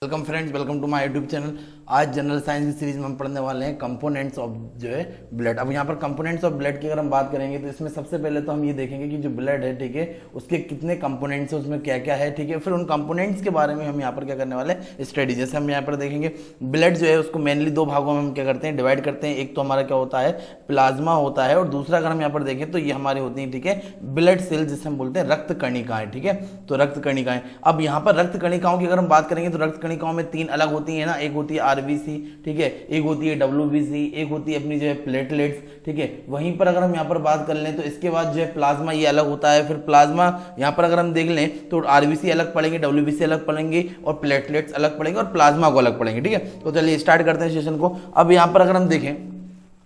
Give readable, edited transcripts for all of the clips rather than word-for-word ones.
Welcome friends, welcome to my YouTube channel. आज general science की series में हम पढ़ने वाले हैं कंपोनेंट्स ऑफ जो है ब्लड। अब यहाँ पर कंपोनेंट्स ऑफ ब्लड की अगर हम बात करेंगे तो इसमें सबसे पहले तो हम ये देखेंगे कि जो ब्लड है, ठीक है, उसके कितने कंपोनेंट्स है, उसमें क्या क्या है, ठीक है। फिर उन कंपोनेंट्स के बारे में हम यहाँ पर क्या करने वाले हैं, स्टडी। जैसे हम यहाँ पर देखेंगे ब्लड जो है उसको मेनली दो भागों में हम क्या करते हैं, डिवाइड करते हैं। एक तो हमारा क्या होता है, प्लाज्मा होता है, और दूसरा अगर हम यहाँ पर देखें तो ये हमारी होती है, ठीक है, ब्लड सेल, जिसे हम बोलते हैं रक्त कणिकाएं, ठीक है। तो रक्त कणिकाएं, अब यहाँ पर रक्त कणिकाओं की अगर हम बात करेंगे तो रक्त कणिकाओं में तीन अलग होती है ना। एक होती है आरबीसी, ठीक है, एक होती है डब्ल्यूबीसी, एक होती है अपनी जो है प्लेटलेट्स, ठीक है। वहीं पर अगर हम यहाँ पर बात कर लें तो इसके बाद जो है प्लाज्मा ये अलग होता है। फिर प्लाज्मा यहाँ पर अगर हम देख लें तो आरबीसी अलग पड़ेंगे, डब्ल्यूबीसी अलग पड़ेंगे, और प्लेटलेट्स अलग पड़ेंगे, और प्लाज्मा को अलग पड़ेंगे, ठीक है। तो चलिए स्टार्ट करते हैं सेशन को। अब यहाँ पर अगर हम देखें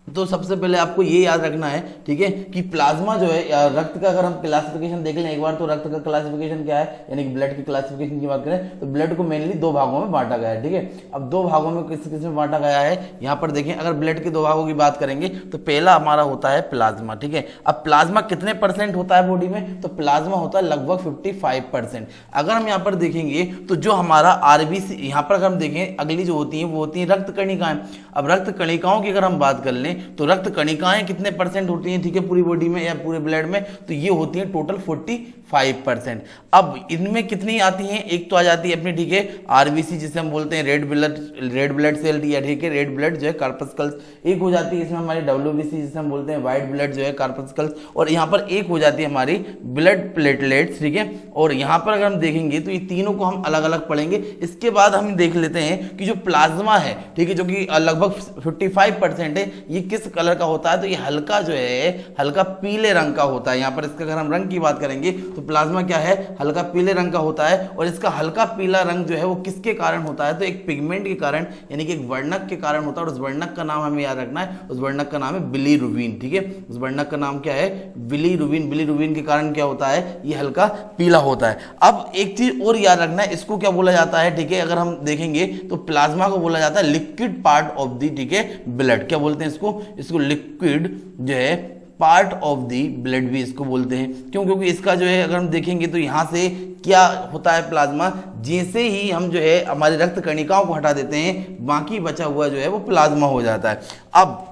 तो सबसे पहले आपको ये याद रखना है, ठीक है, कि प्लाज्मा जो है रक्त का अगर हम क्लासिफिकेशन देख लें एक बार, तो रक्त का क्लासिफिकेशन क्या है, यानी कि ब्लड की क्लासिफिकेशन की बात करें तो ब्लड को मेनली दो भागों में बांटा गया है, ठीक है। अब दो भागों में किस किस में बांटा गया है, यहाँ पर देखें। अगर ब्लड के दो भागों की बात करेंगे तो पहला हमारा होता है प्लाज्मा, ठीक है। अब प्लाज्मा कितने परसेंट होता है बॉडी में, तो प्लाज्मा होता है लगभग 55%। अगर हम यहाँ पर देखेंगे तो जो हमारा आरबीसी, यहाँ पर अगर हम देखें अगली जो होती है वो होती है रक्त कणिकाएं। अब रक्त कणिकाओं की अगर हम बात कर लें तो रक्त कणिकाएं कितने परसेंट होती हैं, ठीक है, पूरी बॉडी में या पूरे ब्लड में, तो ये होती है टोटल 45%। अब इनमें कितनी आती हैं, एक तो आ जाती है अपनी, ठीक है, आरबीसी, जिसे हम बोलते हैं रेड ब्लड सेल, ठीक है, रेड ब्लड जो है कार्पस्कल्स। एक हो जाती है इसमें हमारी डब्ल्यूबीसी, जिसे हम बोलते हैं व्हाइट ब्लड जो है कार्पस्कल्स। और यहाँ पर एक हो जाती है हमारी ब्लड प्लेटलेट्स, ठीक है। और यहाँ पर अगर हम देखेंगे तो ये तीनों को हम अलग अलग पढ़ेंगे। इसके बाद हम देख लेते हैं कि जो प्लाज्मा है, ठीक है, जो कि लगभग 55% है, ये किस कलर का होता है, तो ये हल्का जो है हल्का पीले रंग का होता है। यहाँ पर इसका अगर हम रंग की बात करेंगे तो प्लाज्मा क्या है, हल्का पीले रंग का होता है। और इसका हल्का पीला रंग जो है वो किसके कारण होता है, तो एक पिगमेंट के कारण, यानी कि एक वर्णक के कारण होता है। और उस वर्णक का नाम हमें याद रखना है, उस वर्णक का नाम है बिलीरुबिन, ठीक है। उस वर्णक का नाम क्या है, बिलीरुबिन। बिलीरुबिन के कारण क्या होता है, ये हल्का पीला होता है। अब एक चीज और याद रखना है, इसको क्या बोला जाता है, ठीक है, अगर हम देखेंगे तो प्लाज्मा को बोला जाता है लिक्विड पार्ट ऑफ द, ठीक है, ब्लड। क्या बोलते हैं इसको लिक्विड जो है पार्ट ऑफ द ब्लड भी इसको बोलते हैं। क्यों, क्योंकि इसका जो है अगर हम देखेंगे तो यहां से क्या होता है, प्लाज्मा, जैसे ही हम जो है हमारे रक्त कणिकाओं को हटा देते हैं, बाकी बचा हुआ जो है वो प्लाज्मा हो जाता है। अब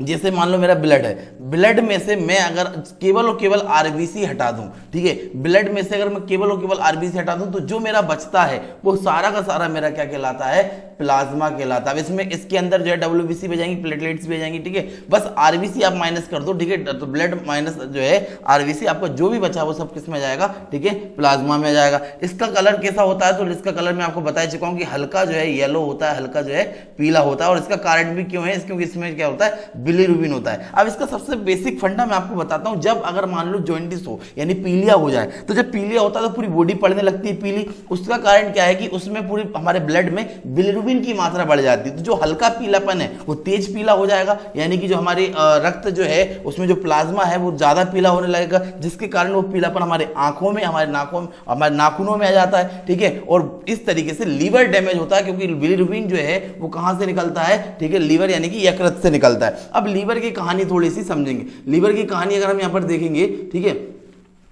जैसे मान लो मेरा ब्लड है, ब्लड में से मैं अगर केवल और केवल आरबीसी हटा दूं, ठीक है, ब्लड में से अगर मैं केवल और केवल आरबीसी हटा दूं तो जो मेरा बचता है वो सारा का सारा मेरा क्या कहलाता है, प्लाज्मा कहलाता है। अब इसमें इसके अंदर जो है डब्ल्यूबीसी भी जाएंगी, प्लेटलेट्स भी जाएंगी, ठीक है। बस आरबीसी आप माइनस कर दो, ठीक है, तो ब्लड माइनस जो है आरबीसी, आपका जो भी बचा वो सब किस में जाएगा, ठीक है, प्लाज्मा में जाएगा। इसका कलर कैसा होता है, तो इसका कलर मैं आपको बता चुका हूं कि हल्का जो है येलो होता है, हल्का जो है पीला होता है। और इसका कारण भी क्यों है, क्योंकि इसमें क्या होता है, बिलीरुबिन होता है। अब इसका सबसे बेसिक फंडा मैं आपको बताता हूं। जब अगर मान लो जॉइंटिस हो, यानी पीलिया हो जाए, तो जब पीलिया होता है तो पूरी बॉडी पड़ने लगती है पीली। उसका कारण क्या है कि उसमें पूरी हमारे ब्लड में बिलीरुबिन की मात्रा बढ़ जाती है। तो जो हल्का पीलापन है वो तेज पीला हो जाएगा, यानी कि जो हमारी रक्त जो है उसमें जो प्लाज्मा है वो ज्यादा पीला होने लगेगा, जिसके कारण वो पीलापन हमारे आंखों में, हमारे नाकों में, हमारे नाखूनों में आ जाता है, ठीक है। और इस तरीके से लीवर डैमेज होता है, क्योंकि बिलीरुबिन जो है वो कहां से निकलता है, ठीक है, लीवर यानी कि यकृत से निकलता है। अब लीवर की कहानी थोड़ी सी समझेंगे। लीवर की कहानी अगर हम यहां पर देखेंगे, ठीक है,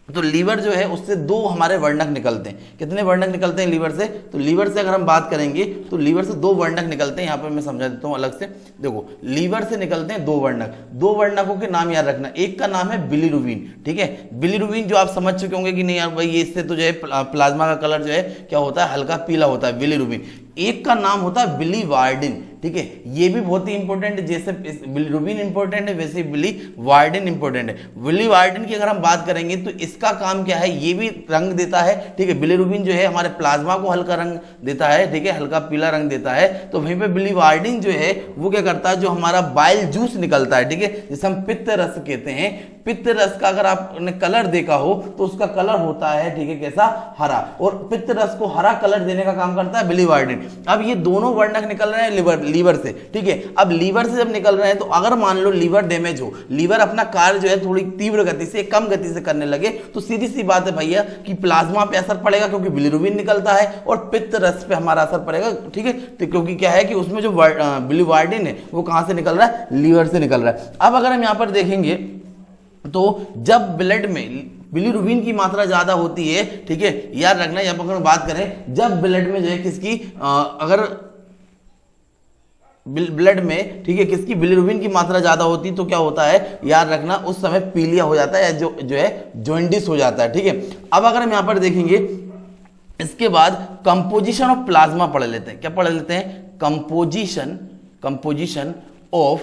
तो लीवर जो है उससे दो हमारे वर्णक निकलते हैं। कितने वर्णक निकलते हैं लीवर से, तो लीवर से अगर हम बात करेंगे तो लीवर से दो वर्णक निकलते हैं। यहां पर मैं समझा देता हूं अलग से। देखो, लीवर से निकलते हैं दो वर्णक। दो वर्णकों के नाम याद रखना। एक का नाम है बिलीरुबिन, ठीक है। बिलीरुबिन जो आप समझ चुके होंगे कि नहीं यार भाई, ये इससे तो जो है प्लाज्मा का कलर जो है क्या होता है, हल्का पीला होता है, बिलीरुबिन। एक का नाम होता है बिलीवार्डिन, ठीक है, ये भी बहुत ही इंपॉर्टेंट है। जैसे बिलीरुबिन इंपॉर्टेंट है वैसे बिलीवार्डिन इंपॉर्टेंट है। बिलीवार्डिन की अगर हम बात करेंगे तो इसका काम क्या है, ये भी रंग देता है, ठीक है। बिलीरुबिन जो है हमारे प्लाज्मा को हल्का रंग देता है, ठीक है, हल्का पीला रंग देता है। तो वहीं पे बिलीवार्डिन जो है वो क्या करता है, जो हमारा बाइल जूस निकलता है, ठीक है, जिसे हम पित्त रस कहते हैं। पित्त रस का अगर आपने कलर देखा हो तो उसका कलर होता है, ठीक है, कैसा, हरा। और पित्त रस को हरा कलर देने का काम करता है बिलीवार्डिन। अब ये दोनों वर्णक निकल रहे हैं लीवर से, ठीक है। अब लीवर से जब निकल रहे हैं तो अगर मान लो लीवर डैमेज हो, लीवर अपना कार्य जो है थोड़ी तीव्र गति से, कम गति से करने लगे, तो सीधी सी बात है भैया कि प्लाज्मा पे असर पड़ेगा, क्योंकि बिलीरुबिन निकलता है, और पित्त रस पे हमारा असर पड़ेगा, ठीक है। तो क्योंकि क्या है कि उसमें जो बिलीवार्डिन है वो कहां से निकल रहा है, लीवर से निकल रहा है। अब अगर हम यहां पर देखेंगे तो जब ब्लड में बिलीरुबिन की मात्रा ज्यादा होती है, ठीक है, याद रखना। यहाँ पर अगर बात करें जब ब्लड में जो है किसकी अगर ब्लड में, ठीक है, किसकी बिलीरुबिन की मात्रा ज्यादा होती है तो क्या होता है, याद रखना, उस समय पीलिया हो जाता है या जो है जॉइंडिस हो जाता है, ठीक है। अब अगर हम यहाँ पर देखेंगे इसके बाद कंपोजिशन ऑफ प्लाज्मा पढ़ लेते हैं। क्या पढ़ लेते हैं, कंपोजिशन ऑफ,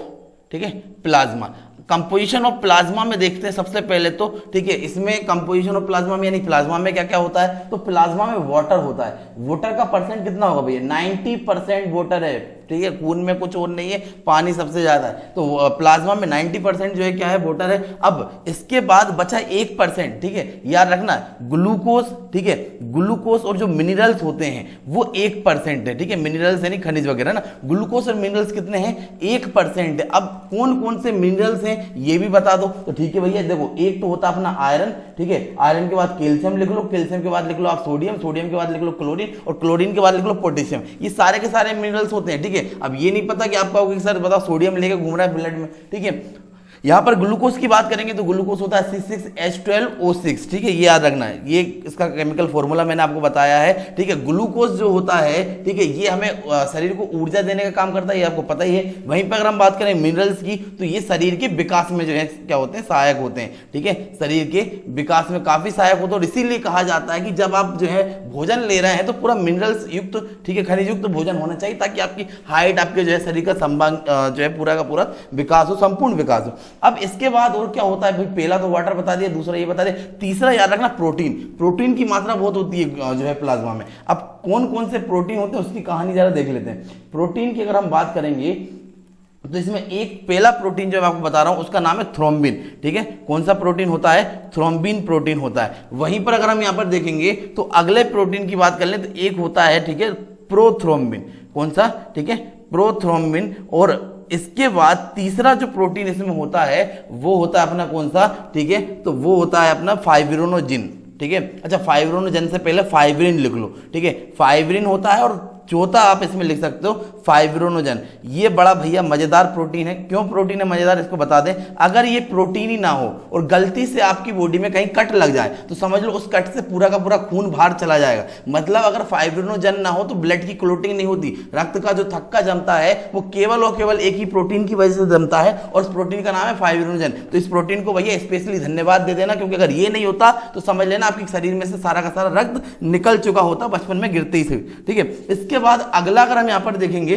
ठीक है, प्लाज्मा। कंपोजिशन ऑफ प्लाज्मा में देखते हैं सबसे पहले तो, ठीक है, इसमें कंपोजिशन ऑफ प्लाज्मा में यानी प्लाज्मा में क्या क्या होता है, तो प्लाज्मा में वाटर होता है। वाटर का परसेंट कितना होगा भैया, 90% वाटर है, ठीक है, खून में कुछ और नहीं है, पानी सबसे ज्यादा है, तो प्लाज्मा में 90% जो है क्या है, वाटर है। अब इसके बाद बचा 1%, ठीक है, याद रखना, ग्लूकोज, ठीक है, ग्लूकोज और जो मिनरल्स होते हैं वो 1% है, ठीक है, मिनरल्स यानी खनिज वगैरह ना, ग्लूकोज और मिनरल्स कितने हैं, 1% है। अब कौन कौन से मिनरल्स हैं ये भी बता दो, तो ठीक है भैया, देखो एक तो होता है अपना आयरन, ठीक है, आयरन के बाद कैल्शियम लिख लो, कैल्शियम के बाद लिख लो आप सोडियम, सोडियम के बाद लिख लो क्लोरीन, और क्लोरीन के बाद लिख लो पोटेशियम। ये सारे के सारे मिनरल्स होते हैं, ठीक है। अब ये नहीं पता कि आपका सर बताओ सोडियम लेके घूम रहा है ब्लड में, ठीक है। यहां पर ग्लूकोज की बात करेंगे तो ग्लूकोज होता है C6H12O6, ठीक है, ये याद रखना है, ये इसका केमिकल फॉर्मूला मैंने आपको बताया है, ठीक है। ग्लूकोज जो होता है, ठीक है, ये हमें शरीर को ऊर्जा देने का काम करता है, ये आपको पता ही है। वहीं पर अगर हम बात करें मिनरल्स की तो ये शरीर के विकास में जो है क्या होते हैं, सहायक होते हैं, ठीक है, शरीर के विकास में काफी सहायक होते हैं। और इसीलिए कहा जाता है कि जब आप जो है भोजन ले रहे हैं तो पूरा मिनरल्स युक्त, ठीक है, खनिज युक्त भोजन होना चाहिए, ताकि आपकी हाइट, आपके जो है शरीर का संभाग जो है पूरा का पूरा विकास हो, संपूर्ण विकास हो। अब इसके बाद और क्या होता है भाई, पहला तो वाटर बता दिया, दूसरा ये बता दिया, तीसरा याद रखना प्रोटीन। प्रोटीन की मात्रा बहुत होती है जो है प्लाज्मा में। अब कौन कौन से प्रोटीन होते हैं उसकी कहानी जरा देख लेते हैं। प्रोटीन की अगर हम बात करेंगे तो इसमें एक पहला प्रोटीन जो मैं आपको बता रहा हूं उसका नाम है थ्रोम्बिन, ठीक है। कौन सा प्रोटीन होता है, थ्रोम्बिन प्रोटीन होता है। वहीं पर अगर हम यहां पर देखेंगे तो अगले प्रोटीन की बात कर लें तो एक होता है, ठीक है, प्रोथ्रोम्बिन। कौन सा, ठीक है, प्रोथ्रोम्बिन। और इसके बाद तीसरा जो प्रोटीन इसमें होता है वो होता है अपना कौन सा, ठीक है, तो वो होता है अपना फाइब्रिनोजिन, ठीक है। अच्छा, फाइब्रिनोजन से पहले फाइब्रिन लिख लो, ठीक है, फाइब्रिन होता है। और चौथा आप इसमें लिख सकते हो फाइब्रिनोजन। ये बड़ा भैया मजेदार प्रोटीन है। क्यों प्रोटीन है मजेदार, इसको बता दें। अगर ये प्रोटीन ही ना हो और गलती से आपकी बॉडी में कहीं कट लग जाए तो समझ लो उस कट से पूरा का पूरा खून बाहर चला जाएगा। मतलब अगर फाइब्रिनोजन ना हो तो ब्लड की क्लोटिंग नहीं होती, रक्त का जो थक्का जमता है वो केवल और केवल एक ही प्रोटीन की वजह से जमता है और उस प्रोटीन का नाम है फाइब्रिनोजन। तो इस प्रोटीन को भैया स्पेशली धन्यवाद दे देना, क्योंकि अगर ये नहीं होता तो समझ लेना आपके शरीर में से सारा का सारा रक्त निकल चुका होता बचपन में गिरते ही से, ठीक है। इसके बाद अगला अगर हम यहां पर देखेंगे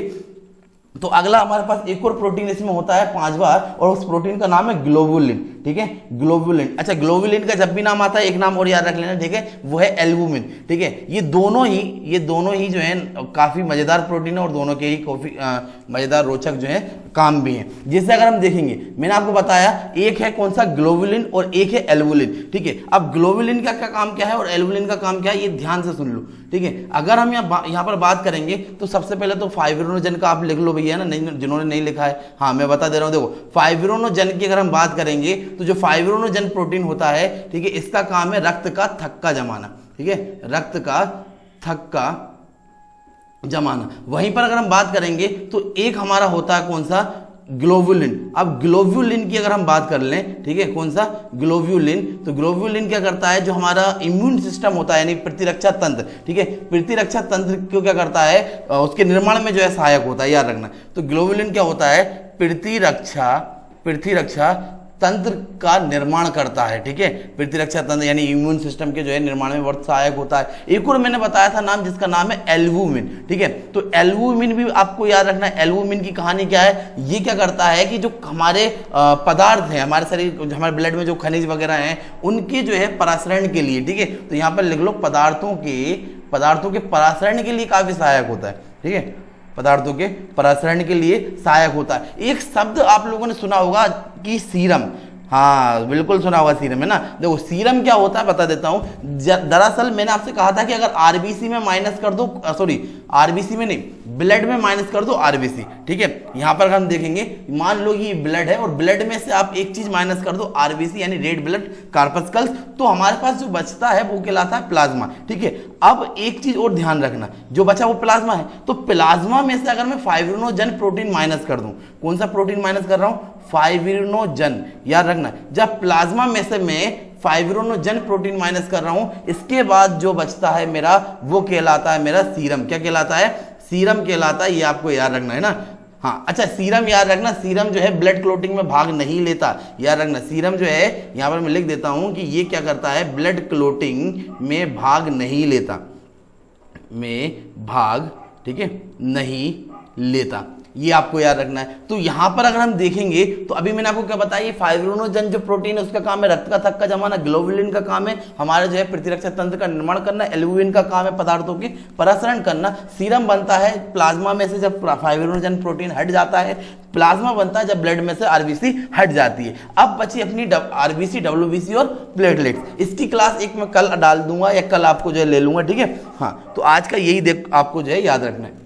तो अगला हमारे पास एक और प्रोटीन इसमें होता है पांचवा, और उस प्रोटीन का नाम है ग्लोबुलिन, ठीक है, ग्लोबुलिन। अच्छा, ग्लोबुलिन का जब भी नाम आता है एक नाम और याद रख लेना, ठीक है, वो है एल्बुमिन, ठीक है। ये दोनों ही जो है काफी मजेदार प्रोटीन है और दोनों के ही काफी मजेदार रोचक जो है काम भी है। जैसे अगर हम देखेंगे, मैंने आपको बताया एक है कौन सा, ग्लोबुलिन, और एक है एल्बुलिन, ठीक है। अब ग्लोबुलिन का काम क्या है और एल्बुलिन का काम क्या है, ये ध्यान से सुन लो, ठीक है। अगर हम यहाँ पर बात करेंगे तो सबसे पहले तो फाइब्रिनोजन का आप लिख लो भैया ना, जिन्होंने नहीं लिखा है, हाँ मैं बता दे रहा हूँ। देखो, फाइब्रिनोजन की अगर हम बात करेंगे तो जो फाइब्रिनोजन प्रोटीन होता है, ठीक है, इसका काम है रक्त का थक्का जमाना, ठीक है, रक्त का थक्का जमाना। वहीं पर अगर हम बात करेंगे तो एक हमारा होता है कौन सा, ग्लोबुलिन। अब ग्लोबुलिन की अगर हम बात कर लें, ठीक है, कौन सा, ग्लोबुलिन। तो ग्लोबुलिन क्या करता है, जो हमारा इम्यून सिस्टम होता है यानी प्रतिरक्षा तंत्र, ठीक है, प्रतिरक्षा तंत्र को क्या करता है, उसके निर्माण में जो है सहायक होता है, याद रखना। तो ग्लोबुलिन क्या होता है, प्रतिरक्षा तंत्र का निर्माण करता है, ठीक है, प्रतिरक्षा तंत्र यानी इम्यून सिस्टम के जो है निर्माण में बहुत सहायक होता है। एक और मैंने बताया था नाम, जिसका नाम है एल्बुमिन, ठीक है। तो एल्बुमिन भी आपको याद रखना है। एल्बुमिन की कहानी क्या है, ये क्या करता है कि जो हमारे पदार्थ हैं, हमारे शरीर, हमारे ब्लड में जो खनिज वगैरह हैं, उनके जो है परासरण के लिए, ठीक है, तो यहाँ पर लिख लो पदार्थों के परासरण के लिए काफी सहायक होता है, ठीक है, पदार्थों के परासरण के लिए सहायक होता है। एक शब्द आप लोगों ने सुना होगा कि सीरम, हाँ बिल्कुल सुना होगा सीरम, है ना। देखो सीरम क्या होता है बता देता हूं। दरअसल मैंने आपसे कहा था कि अगर आरबीसी में माइनस कर दो, सॉरी आरबीसी में नहीं, ब्लड में माइनस कर दो आरबीसी, ठीक है। यहां पर हम देखेंगे, मान लो ये ब्लड है और ब्लड में से आप एक चीज माइनस कर दो आरबीसी यानी रेड ब्लड कार्पस्कल्स, तो हमारे पास जो बचता है वो कहलाता है प्लाज्मा, ठीक है। अब एक चीज और ध्यान रखना, जो बचा वो प्लाज्मा है, तो प्लाज्मा में से अगर मैं फाइब्रिनोजन प्रोटीन माइनस कर दूं, कौन सा प्रोटीन माइनस कर रहा हूं, फाइब्रिनोजन, याद रखना। जब प्लाज्मा में से मैं फाइब्रिनोजन प्रोटीन माइनस कर रहा हूं, इसके बाद जो बचता है मेरा वो कहलाता है मेरा सीरम। क्या कहलाता है? सीरम कहलाता है। ये आपको याद रखना है ना। हाँ अच्छा, सीरम याद रखना, सीरम जो है ब्लड क्लोटिंग में भाग नहीं लेता, याद रखना। सीरम जो है यहां पर मैं लिख देता हूं कि ये क्या करता है, ब्लड क्लोटिंग में भाग नहीं लेता, में भाग, ठीक है, नहीं लेता, ये आपको याद रखना है। तो यहां पर अगर हम देखेंगे तो अभी मैंने आपको क्या बताया, ये फाइब्रिनोजन जो प्रोटीन है उसका काम है रक्त का थक्का जमाना, ग्लोबुलिन का काम है हमारे जो है प्रतिरक्षा तंत्र का निर्माण करना, एल्ब्यूमिन का काम है पदार्थों के प्रसरण करना, सीरम बनता है प्लाज्मा में से जब फाइब्रिनोजन प्रोटीन हट जाता है, प्लाज्मा बनता है जब ब्लड में से आरबीसी हट जाती है। अब बची अपनी आरबीसी, डब्ल्यूबीसी और प्लेटलेट्स। इसकी क्लास एक मैं कल डाल दूंगा या कल आपको जो है ले लूंगा, ठीक है। हाँ तो आज का यही आपको जो है याद रखना है।